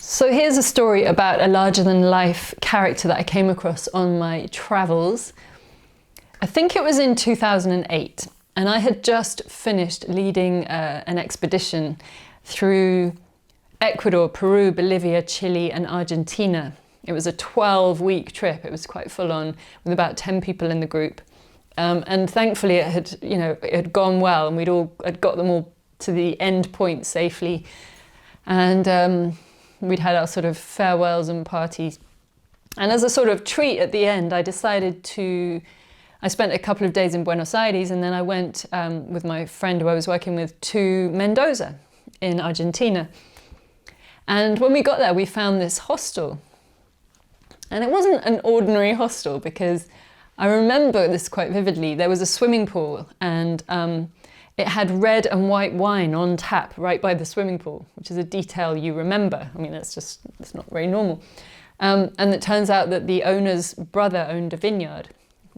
So here's a story about a larger-than-life character that I came across on my travels. I think it was in 2008, and I had just finished leading an expedition through Ecuador, Peru, Bolivia, Chile, and Argentina. It was a 12-week trip. It was quite full-on, with about 10 people in the group. And thankfully it had gone well, and I'd got them all to the end point safely. And we'd had our sort of farewells and parties. And as a sort of treat at the end, I spent a couple of days in Buenos Aires, and then I went with my friend who I was working with to Mendoza in Argentina. And when we got there, we found this hostel. And it wasn't an ordinary hostel, because I remember this quite vividly. There was a swimming pool, and it had red and white wine on tap right by the swimming pool, which is a detail you remember. I mean, it's not very normal. And it turns out that the owner's brother owned a vineyard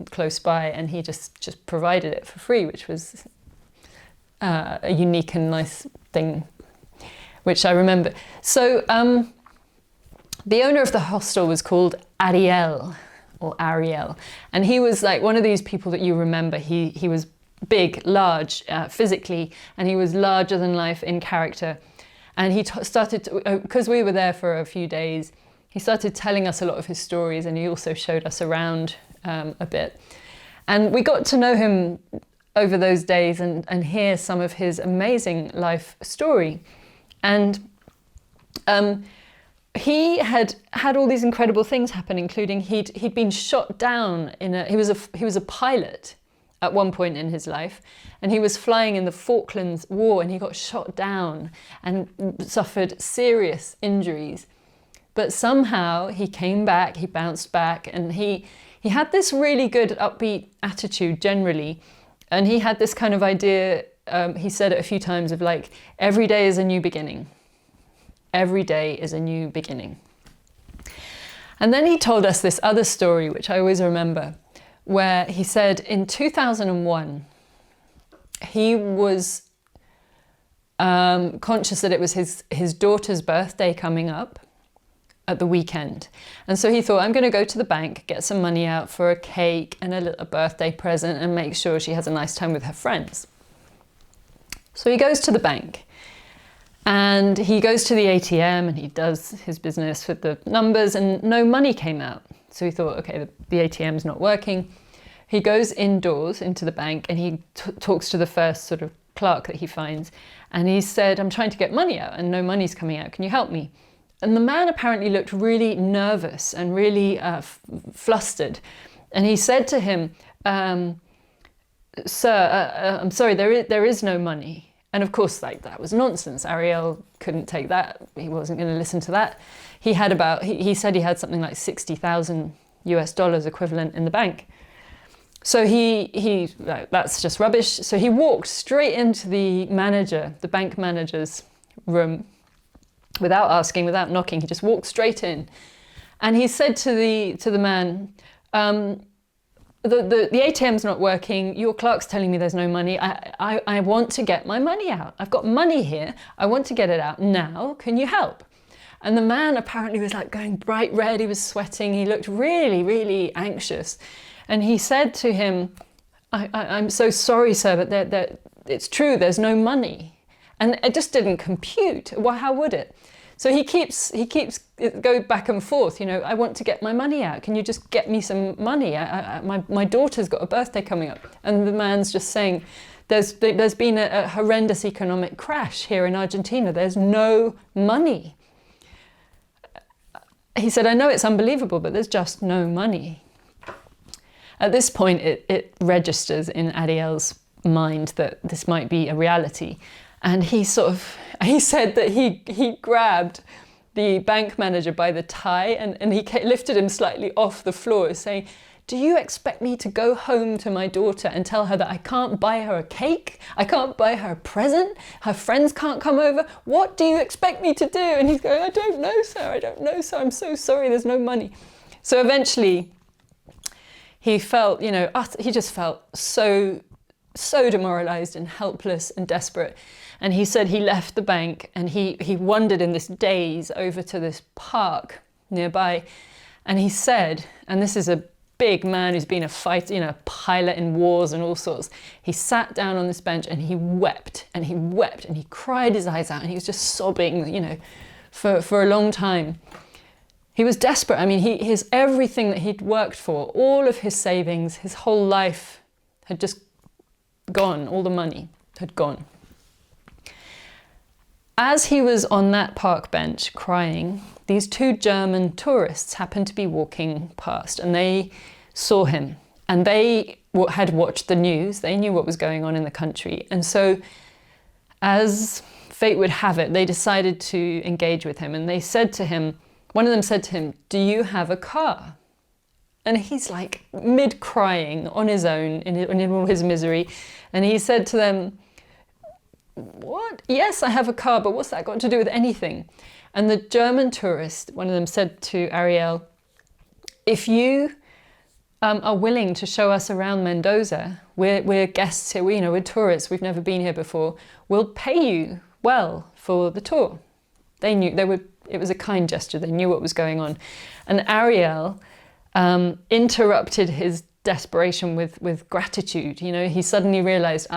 close by, and he just provided it for free, which was a unique and nice thing, which I remember. So the owner of the hostel was called Ariel, and he was like one of these people that you remember. He was big, large, physically, and he was larger than life in character. And he started, because we were there for a few days, he started telling us a lot of his stories, and he also showed us around a bit. And we got to know him over those days and hear some of his amazing life story. And he had all these incredible things happen, including he'd been shot down he was a pilot at one point in his life, and he was flying in the Falklands War, and he got shot down and suffered serious injuries. But somehow he came back, he bounced back, and he had this really good upbeat attitude generally. And he had this kind of idea, he said it a few times, of like, every day is a new beginning. Every day is a new beginning. And then he told us this other story, which I always remember, where he said in 2001, he was conscious that it was his daughter's birthday coming up at the weekend. And so he thought, I'm going to go to the bank, get some money out for a cake and a birthday present, and make sure she has a nice time with her friends. So he goes to the bank, and he goes to the ATM, and he does his business with the numbers, and no money came out. So he thought, okay, the ATM's not working. He goes indoors into the bank, and he talks to the first sort of clerk that he finds. And he said, I'm trying to get money out, and no money's coming out. Can you help me? And the man apparently looked really nervous and really flustered. And he said to him, sir, I'm sorry, there is no money. And of course, like, that was nonsense. Ariel couldn't take that. He wasn't going to listen to that. He said he had something like $60,000 equivalent in the bank. So that's just rubbish. So he walked straight into the bank manager's room, without asking, without knocking. He just walked straight in. And he said to the man, the ATM's not working. Your clerk's telling me there's no money. I want to get my money out. I've got money here. I want to get it out now. Can you help? And the man apparently was like going bright red. He was sweating. He looked really, really anxious. And he said to him, I'm so sorry, sir, but it's true, there's no money. And it just didn't compute. Well, how would it? So he keeps go back and forth. I want to get my money out. Can you just get me some money? My daughter's got a birthday coming up. And the man's just saying, there's been a horrendous economic crash here in Argentina. There's no money. He said, I know it's unbelievable, but there's just no money. At this point, it registers in Ariel's mind that this might be a reality. And he said that he grabbed the bank manager by the tie and he lifted him slightly off the floor, saying, do you expect me to go home to my daughter and tell her that I can't buy her a cake? I can't buy her a present? Her friends can't come over? What do you expect me to do? And he's going, I don't know, sir. I'm so sorry, there's no money. So eventually he felt, he just felt so so demoralized and helpless and desperate. And he said he left the bank and he wandered in this daze over to this park nearby. And he said, and this is a big man who's been a fighter, you know, a pilot in wars and all sorts. He sat down on this bench and he wept and he wept and he cried his eyes out and he was just sobbing, you know, for a long time. He was desperate. I mean, his everything that he'd worked for, all of his savings, his whole life had just gone. All the money had gone. As he was on that park bench crying, these two German tourists happened to be walking past and they saw him and they had watched the news. They knew what was going on in the country. And so as fate would have it, they decided to engage with him and they said to him, one of them said to him, "Do you have a car?" And he's like mid-crying on his own in all his misery. And he said to them, "What? Yes, I have a car, but what's that got to do with anything?" And the German tourist, one of them said to Ariel, "If you are willing to show us around Mendoza, we're guests here, we're tourists, we've never been here before, we'll pay you well for the tour." They knew, it was a kind gesture, they knew what was going on. And Ariel interrupted his desperation with gratitude. You know, he suddenly realized,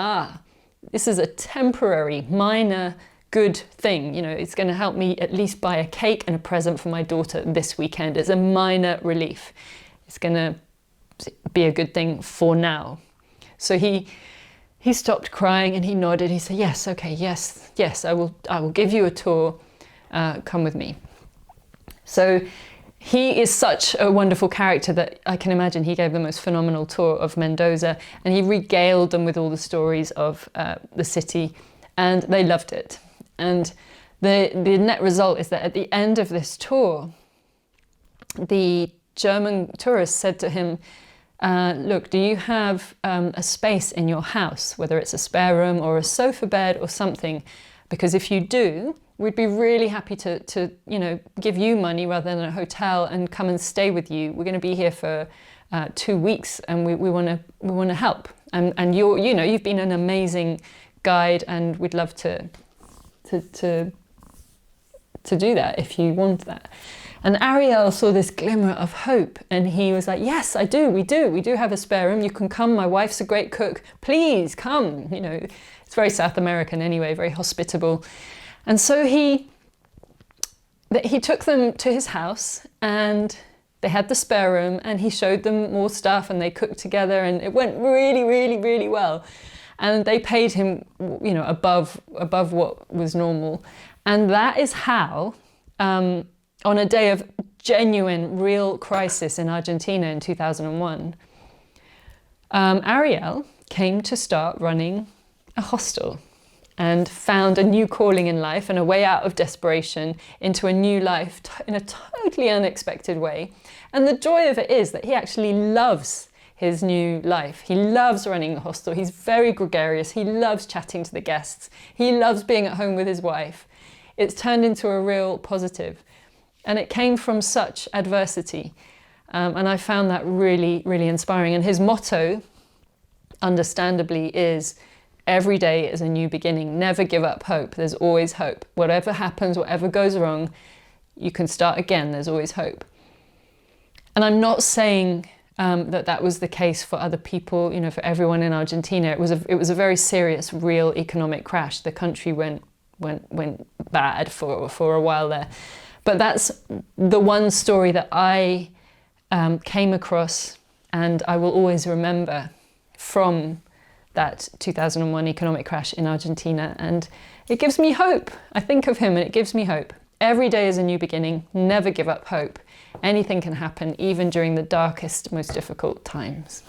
this is a temporary, minor, good thing. You know, it's going to help me at least buy a cake and a present for my daughter this weekend. It's a minor relief. It's going to be a good thing for now. So he stopped crying and he nodded. He said, "Yes, okay, yes, I will give you a tour. Come with me." So he is such a wonderful character that I can imagine he gave the most phenomenal tour of Mendoza and he regaled them with all the stories of the city and they loved it. And the net result is that at the end of this tour, the German tourist said to him, "Look, do you have a space in your house, whether it's a spare room or a sofa bed or something? Because if you do, we'd be really happy to give you money rather than a hotel and come and stay with you. We're going to be here for 2 weeks and we want to help. And you've been an amazing guide and we'd love to do that if you want that." And Ariel saw this glimmer of hope and he was like, "Yes, I do. We do have a spare room. You can come. My wife's a great cook. Please come." You know, it's very South American anyway, very hospitable. And so he took them to his house and they had the spare room and he showed them more stuff and they cooked together and it went really, really, really well. And they paid him, you know, above what was normal. And that is how, on a day of genuine, real crisis in Argentina in 2001, Ariel came to start running a hostel and found a new calling in life and a way out of desperation into a new life in a totally unexpected way. And the joy of it is that he actually loves his new life. He loves running the hostel. He's very gregarious. He loves chatting to the guests. He loves being at home with his wife. It's turned into a real positive. And it came from such adversity. And I found that really, really inspiring. And his motto, understandably, is every day is a new beginning. Never give up hope. There's always hope. Whatever happens, whatever goes wrong, you can start again. There's always hope. And I'm not saying that was the case for other people, you know, for everyone in Argentina. It was a very serious, real economic crash. The country went bad for a while there. But that's the one story that I came across and I will always remember from that 2001 economic crash in Argentina. And it gives me hope. I think of him and it gives me hope. Every day is a new beginning. Never give up hope. Anything can happen, even during the darkest, most difficult times.